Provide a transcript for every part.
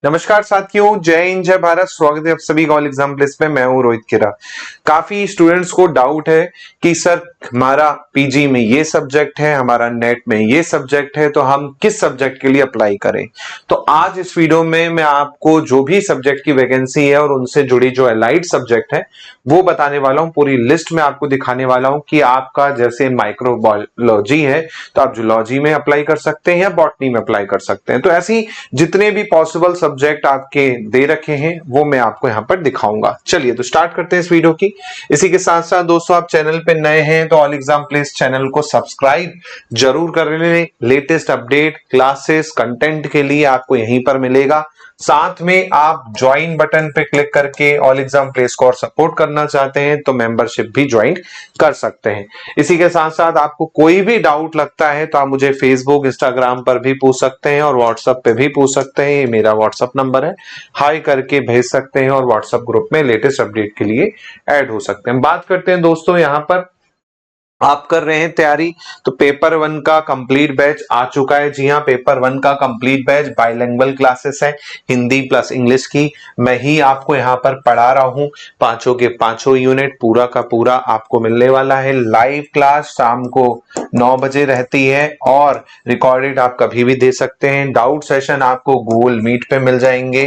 नमस्कार साथियों, जय हिंद जय भारत। स्वागत है आप सभी का ऑल एग्जाम प्लेस पे। मैं हूं रोहित केरा। काफी स्टूडेंट्स को डाउट है कि सर हमारा पीजी में ये सब्जेक्ट है, हमारा नेट में ये सब्जेक्ट है, तो हम किस सब्जेक्ट के लिए अप्लाई करें। तो आज इस वीडियो में मैं आपको जो भी सब्जेक्ट की वैकेंसी है और उनसे जुड़ी जो अलाइड सब्जेक्ट है वो बताने वाला हूं। पूरी लिस्ट में आपको दिखाने वाला हूं कि आपका जैसे माइक्रोबायोलॉजी है तो आप जूलॉजी में अप्लाई कर सकते हैं या बॉटनी में अप्लाई कर सकते हैं। तो ऐसी जितने भी पॉसिबल सब्जेक्ट आपके दे रखे हैं वो मैं आपको यहां पर दिखाऊंगा। चलिए तो स्टार्ट करते हैं इस वीडियो की। इसी के साथ साथ दोस्तों, आप चैनल पे नए हैं तो ऑल एग्जाम प्लेस चैनल को सब्सक्राइब जरूर कर लें। लेटेस्ट अपडेट क्लासेस कंटेंट के लिए आपको यहीं पर मिलेगा। साथ में आप ज्वाइन बटन पे क्लिक करके ऑल एग्जाम प्लेस को और सपोर्ट करना चाहते हैं तो मेंबरशिप भी ज्वाइन कर सकते हैं। इसी के साथ साथ आपको कोई भी डाउट लगता है तो आप मुझे फेसबुक इंस्टाग्राम पर भी पूछ सकते हैं और व्हाट्सएप पे भी पूछ सकते हैं। ये मेरा व्हाट्सएप नंबर है, हाई करके भेज सकते हैं और व्हाट्सएप ग्रुप में लेटेस्ट अपडेट के लिए ऐड हो सकते हैं। बात करते हैं दोस्तों, यहाँ पर आप कर रहे हैं तैयारी तो पेपर 1 का कंप्लीट बैच आ चुका है। जी हाँ, पेपर 1 का कंप्लीट बैच बाइलिंगुअल क्लासेस है, हिंदी प्लस इंग्लिश की। मैं ही आपको यहाँ पर पढ़ा रहा हूँ। पांचों के पांचों यूनिट पूरा का पूरा आपको मिलने वाला है। लाइव क्लास शाम को 9 बजे रहती है और रिकॉर्डेड आप कभी भी दे सकते हैं। डाउट सेशन आपको गूगल मीट पे मिल जाएंगे।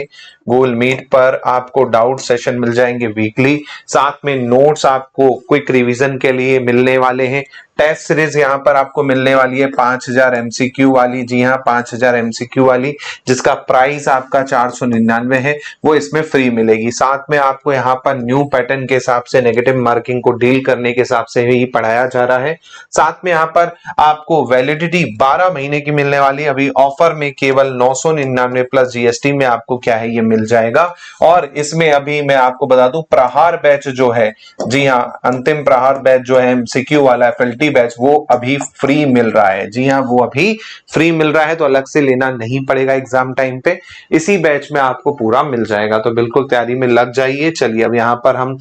गूगल मीट पर आपको डाउट सेशन मिल जाएंगे वीकली। साथ में नोट्स आपको क्विक रिवीजन के लिए मिलने वाले हैं। टेस्ट सीरीज यहाँ पर आपको मिलने वाली है 5000 एमसीक्यू वाली। जी हाँ, 5000 एमसीक्यू वाली, जिसका प्राइस आपका 499 है, वो इसमें फ्री मिलेगी। साथ में आपको यहाँ पर न्यू पैटर्न के हिसाब से नेगेटिव मार्किंग को डील करने के हिसाब से ही पढ़ाया जा रहा है। साथ में यहाँ पर आपको वैलिडिटी 12 महीने की मिलने वाली। अभी ऑफर में केवल 999 प्लस जीएसटी में आपको क्या है ये मिल जाएगा। और इसमें अभी मैं आपको बता दूं, प्रहार बैच जो है, जी हाँ, अंतिम प्रहार बैच जो है एमसीक्यू वाला एफएलटी बैच, वो अभी फ्री मिल रहा है। जी हाँ, वो अभी फ्री मिल रहा है तो अलग से लेना नहीं पड़ेगा एग्जाम टाइम पे। इसी बैच में आपको पूरा मिल जाएगा, तो बिल्कुल तैयारी में लग जाइए। चलिए अब यहाँ पर हम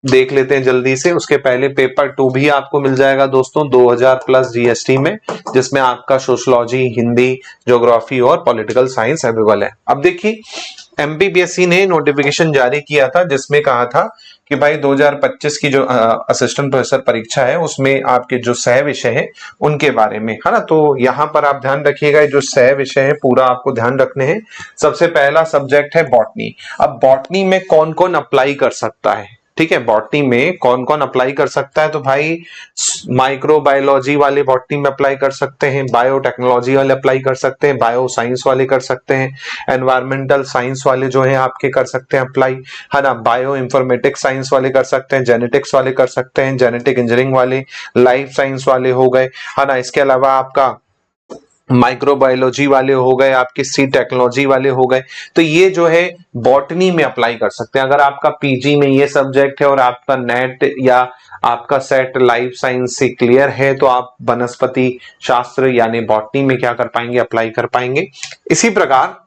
देख लेते हैं जल्दी से। उसके पहले पेपर 2 भी आपको मिल जाएगा दोस्तों 2000 प्लस जीएसटी में, जिसमें आपका सोशियोलॉजी, हिंदी, ज्योग्राफी और पॉलिटिकल साइंस अवेलेबल है। अब देखिए, एमपीपीएससी ने नोटिफिकेशन जारी किया था जिसमें कहा था कि भाई 2025 की जो असिस्टेंट प्रोफेसर परीक्षा है उसमें आपके जो सह विषय है उनके बारे में, है ना। तो यहाँ पर आप ध्यान रखिएगा, जो सह विषय है पूरा आपको ध्यान रखने हैं। सबसे पहला सब्जेक्ट है बॉटनी। अब बॉटनी में कौन कौन अप्लाई कर सकता है, ठीक है, बॉटनी में कौन कौन अप्लाई कर सकता है, तो भाई माइक्रोबायोलॉजी वाले बॉटनी में अप्लाई कर सकते हैं, बायोटेक्नोलॉजी वाले अप्लाई कर सकते हैं, बायो साइंस वाले कर सकते हैं, एनवायरमेंटल साइंस वाले जो है आपके कर सकते हैं अप्लाई, है ना। बायो इंफॉर्मेटिक्स साइंस वाले कर सकते हैं, जेनेटिक्स वाले कर सकते हैं, जेनेटिक इंजीनियरिंग वाले, लाइफ साइंस वाले हो गए, है ना। इसके अलावा आपका माइक्रोबायोलॉजी वाले हो गए, आपके सी टेक्नोलॉजी वाले हो गए। तो ये जो है बॉटनी में अप्लाई कर सकते हैं। अगर आपका पीजी में ये सब्जेक्ट है और आपका नेट या आपका सेट लाइफ साइंस से क्लियर है तो आप वनस्पति शास्त्र यानी बॉटनी में क्या कर पाएंगे, अप्लाई कर पाएंगे। इसी प्रकार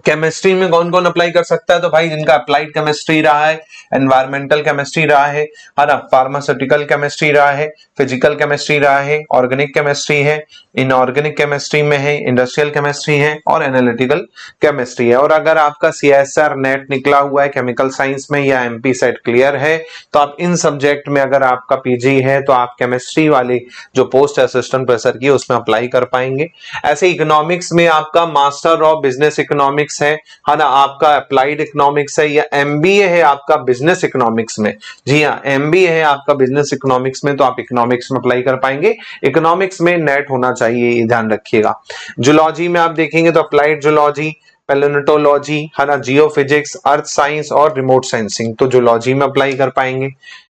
केमिस्ट्री में कौन कौन अप्लाई कर सकता है, तो भाई जिनका अप्लाइड केमिस्ट्री रहा है, एनवायरमेंटल केमिस्ट्री रहा है ना, फार्मास्यूटिकल केमिस्ट्री रहा है, फिजिकल केमिस्ट्री रहा है, ऑर्गेनिक केमिस्ट्री है, इनऑर्गेनिक केमिस्ट्री में है, इंडस्ट्रियल केमिस्ट्री है और एनालिटिकल केमिस्ट्री है। और अगर आपका सीएसआर नेट निकला हुआ है केमिकल साइंस में या एमपी सेट क्लियर है तो आप इन सब्जेक्ट में, अगर आपका पीजी है तो आप केमिस्ट्री वाली जो पोस्ट असिस्टेंट प्रोफेसर की उसमें अप्लाई कर पाएंगे। ऐसे इकोनॉमिक्स में आपका मास्टर ऑफ बिजनेस इकोनॉमिक्स है ना, आपका अप्लाइड इकोनॉमिक्स है या एमबीए है आपका बिजनेस इकोनॉमिक्स में। जी हाँ, एमबीए है आपका बिजनेस इकोनॉमिक्स में तो आप इकोनॉमिक्स में अप्लाई कर पाएंगे। इकोनॉमिक्स में नेट होना चाहिए, ये ध्यान रखिएगा। जूलॉजी में आप देखेंगे तो अप्लाइड जूलॉजी, पैलियोंटोलॉजी, है ना, जियोफिजिक्स, अर्थ साइंस और रिमोट सेंसिंग, तो जूलॉजी में अप्लाई कर पाएंगे।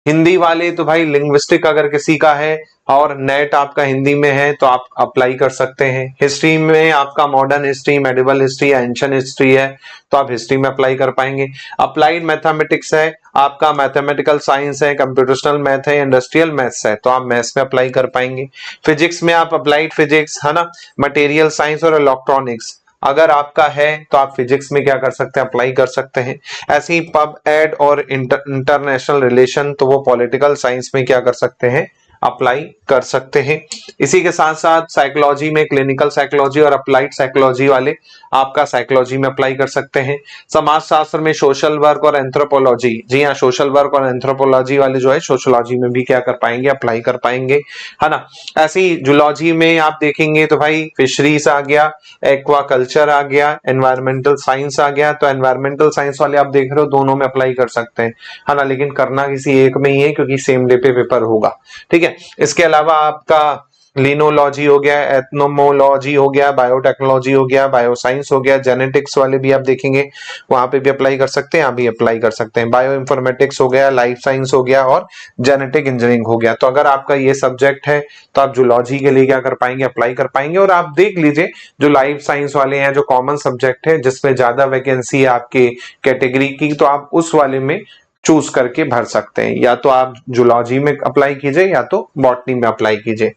हिंदी वाले तो भाई लिंग्विस्टिक अगर किसी का है और नेट आपका हिंदी में है तो आप अप्लाई कर सकते हैं। हिस्ट्री में आपका मॉडर्न हिस्ट्री, मेडिवल हिस्ट्री या एंशिएंट हिस्ट्री है तो आप हिस्ट्री में अप्लाई कर पाएंगे। अप्लाइड मैथमेटिक्स है आपका, मैथमेटिकल साइंस है, कंप्यूटेशनल मैथ है, इंडस्ट्रियल मैथ्स है तो आप मैथ्स में अप्लाई कर पाएंगे। फिजिक्स में आप अप्लाइड फिजिक्स, है ना, मटेरियल साइंस और इलेक्ट्रॉनिक्स अगर आपका है तो आप फिजिक्स में क्या कर सकते हैं, अप्लाई कर सकते हैं। ऐसे ही पब एड और इंटरनेशनल रिलेशन तो वो पॉलिटिकल साइंस में क्या कर सकते हैं, अप्लाई कर सकते हैं। इसी के साथ साथ साइकोलॉजी में क्लिनिकल साइकोलॉजी और अप्लाइड साइकोलॉजी वाले आपका साइकोलॉजी में अप्लाई कर सकते हैं। समाजशास्त्र में सोशल वर्क और एंथ्रोपोलॉजी, जी हाँ, सोशल वर्क और एंथ्रोपोलॉजी वाले जो है सोशियोलॉजी में भी क्या कर पाएंगे, अप्लाई कर पाएंगे, है ना। ऐसे ही जूलॉजी में आप देखेंगे तो भाई फिशरीज आ गया, एक्वा कल्चर आ गया, एनवायरमेंटल साइंस आ गया। तो एनवायरमेंटल साइंस वाले आप देख रहे हो दोनों में अप्लाई कर सकते हैं, है ना, लेकिन करना किसी एक में ही है क्योंकि सेम डे पे पेपर होगा, ठीक है। इसके अलावा आपका लिनोलॉजी हो गया, एथनोमोलॉजी हो गया, बायोटेक्नोलॉजी हो गया, बायोसाइंस हो गया, जेनेटिक्स वाले भी आप देखेंगे वहां पे भी अप्लाई कर सकते हैं, यहाँ भी अप्लाई कर सकते हैं। बायो इंफॉर्मेटिक्स हो गया, लाइफ साइंस हो गया और जेनेटिक इंजीनियरिंग हो गया। तो अगर आपका ये सब्जेक्ट है तो आप जूलॉजी के लिए क्या कर पाएंगे, अप्लाई कर पाएंगे। और आप देख लीजिए जो लाइफ साइंस वाले हैं, जो कॉमन सब्जेक्ट है जिसमें ज्यादा वैकेंसी है आपके कैटेगरी की, तो आप उस वाले में चूज करके भर सकते हैं, या तो आप जूलॉजी में अप्लाई कीजिए या तो बॉटनी में अप्लाई कीजिए।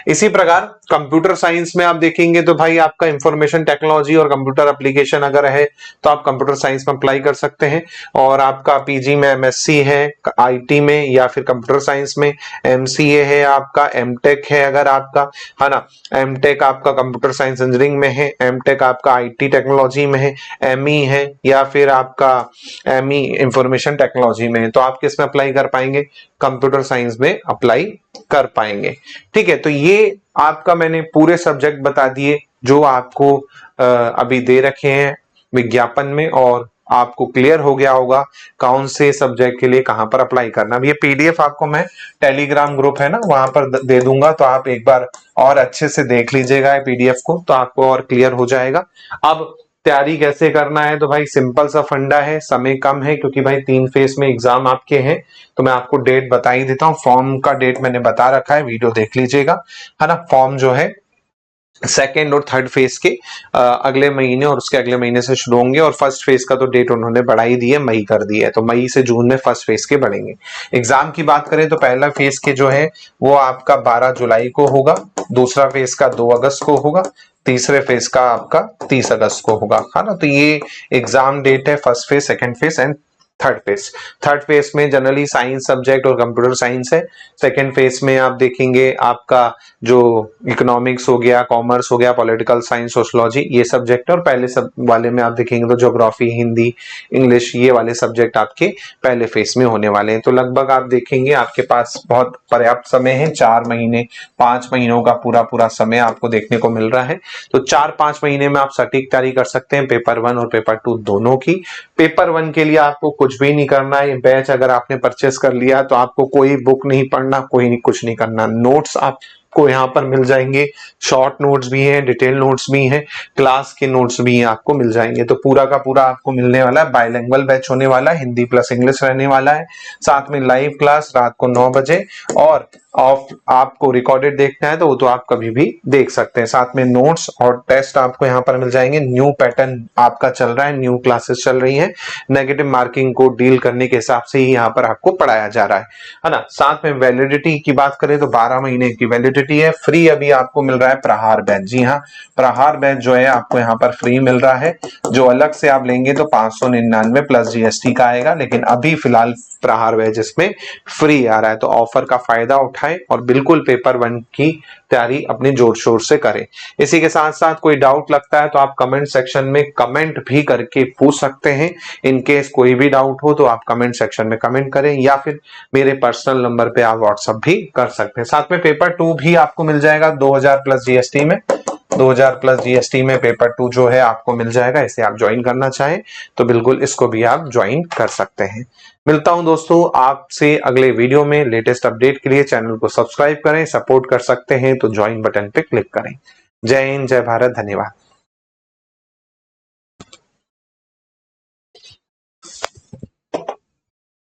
इसी प्रकार कंप्यूटर साइंस में आप देखेंगे तो भाई आपका इंफॉर्मेशन टेक्नोलॉजी और कंप्यूटर एप्लीकेशन अगर है तो आप कंप्यूटर साइंस में अप्लाई कर सकते हैं। और आपका पीजी में एमएससी है आईटी में या फिर कंप्यूटर साइंस में, एमसीए है आपका, एमटेक है अगर आपका, है ना, एमटेक आपका कंप्यूटर साइंस इंजीनियरिंग में है, एमटेक आपका आईटी टेक्नोलॉजी में है, एमई है या फिर आपका एमई इंफॉर्मेशन टेक्नोलॉजी में है, तो आप किस में अप्लाई कर पाएंगे, कंप्यूटर साइंस में अप्लाई कर पाएंगे, ठीक है। तो ये आपका मैंने पूरे सब्जेक्ट बता दिए जो आपको अभी दे रखे हैं विज्ञापन में, और आपको क्लियर हो गया होगा कौन से सब्जेक्ट के लिए कहां पर अप्लाई करना। अब ये पीडीएफ आपको मैं टेलीग्राम ग्रुप है ना वहां पर दे दूंगा, तो आप एक बार और अच्छे से देख लीजिएगा पीडीएफ को, तो आपको और क्लियर हो जाएगा। अब तैयारी कैसे करना है, तो भाई सिंपल सा फंडा है, समय कम है क्योंकि भाई 3 फेज में एग्जाम आपके हैं, तो मैं आपको डेट बता ही देता हूँ। फॉर्म का डेट मैंने बता रखा है, वीडियो देख लीजिएगा, है ना। फॉर्म जो है सेकेंड और थर्ड फेज के अगले महीने और उसके अगले महीने से शुरू होंगे, और फर्स्ट फेज का तो डेट उन्होंने बढ़ाई दी है, मई कर दी है, तो मई से जून में फर्स्ट फेज के बढ़ेंगे। एग्जाम की बात करें तो पहला फेज के जो है वो आपका 12 जुलाई को होगा, दूसरा फेज का 2 अगस्त को होगा, तीसरे फेज का आपका 30 अगस्त को होगा, है ना। तो ये एग्जाम डेट है first phase, second phase and third phase में जनरली साइंस सब्जेक्ट और कंप्यूटर साइंस है। सेकेंड फेज में आप देखेंगे आपका जो इकोनॉमिक्स हो गया, कॉमर्स हो गया, पॉलिटिकल साइंस, सोशियोलॉजी, ये सब्जेक्ट, और पहले सब वाले में आप देखेंगे तो ज्योग्राफी, हिंदी, इंग्लिश, ये वाले सब्जेक्ट आपके पहले फेज में होने वाले हैं। तो लगभग आप देखेंगे आपके पास बहुत पर्याप्त समय है, 4 महीने 5 महीनों का पूरा समय आपको देखने को मिल रहा है। तो 4-5 महीने में आप सटीक तैयारी कर सकते हैं पेपर 1 और पेपर 2 दोनों की। पेपर 1 के लिए आपको कुछ भी नहीं करना है, बैच अगर आपने परचेस कर लिया तो आपको कोई बुक नहीं पढ़ना, कुछ नहीं करना। नोट्स आपको यहाँ पर मिल जाएंगे, शॉर्ट नोट्स भी हैं, डिटेल नोट्स भी हैं, क्लास के नोट्स भी आपको मिल जाएंगे। तो पूरा का पूरा आपको मिलने वाला है, बाइलिंगुअल बैच होने वाला है, हिंदी प्लस इंग्लिश रहने वाला है, साथ में लाइव क्लास रात को 9 बजे, और आपको रिकॉर्डेड देखना है तो वो तो आप कभी भी देख सकते हैं। साथ में नोट्स और टेस्ट आपको यहाँ पर मिल जाएंगे। न्यू पैटर्न आपका चल रहा है, न्यू क्लासेस चल रही हैं, नेगेटिव मार्किंग को डील करने के हिसाब से ही यहाँ पर आपको पढ़ाया जा रहा है ना। साथ में वैलिडिटी की बात करें तो 12 महीने की वैलिडिटी है। फ्री अभी आपको मिल रहा है प्रहार बैच, जी हाँ, प्रहार बैच जो है आपको यहाँ पर फ्री मिल रहा है। जो अलग से आप लेंगे तो 599 प्लस जीएसटी का आएगा, लेकिन अभी फिलहाल प्रहार बैच इसमें फ्री आ रहा है। तो ऑफर का फायदा उठाएं और बिल्कुल पेपर 1 की तैयारी अपने जोर शोर से करें। इसी के साथ साथ कोई डाउट लगता है तो आप कमेंट सेक्शन में कमेंट भी करके पूछ सकते हैं। इन केस कोई भी डाउट हो तो आप कमेंट सेक्शन में कमेंट करें, या फिर मेरे पर्सनल नंबर पे आप व्हाट्सएप भी कर सकते हैं। साथ में पेपर 2 भी आपको मिल जाएगा 2000 प्लस जीएसटी में, 2000 प्लस जीएसटी में पेपर 2 जो है आपको मिल जाएगा। इसे आप ज्वाइन करना चाहें तो बिल्कुल इसको भी आप ज्वाइन कर सकते हैं। मिलता हूं दोस्तों आपसे अगले वीडियो में। लेटेस्ट अपडेट के लिए चैनल को सब्सक्राइब करें, सपोर्ट कर सकते हैं तो ज्वाइन बटन पे क्लिक करें। जय हिंद, जय भारत, धन्यवाद।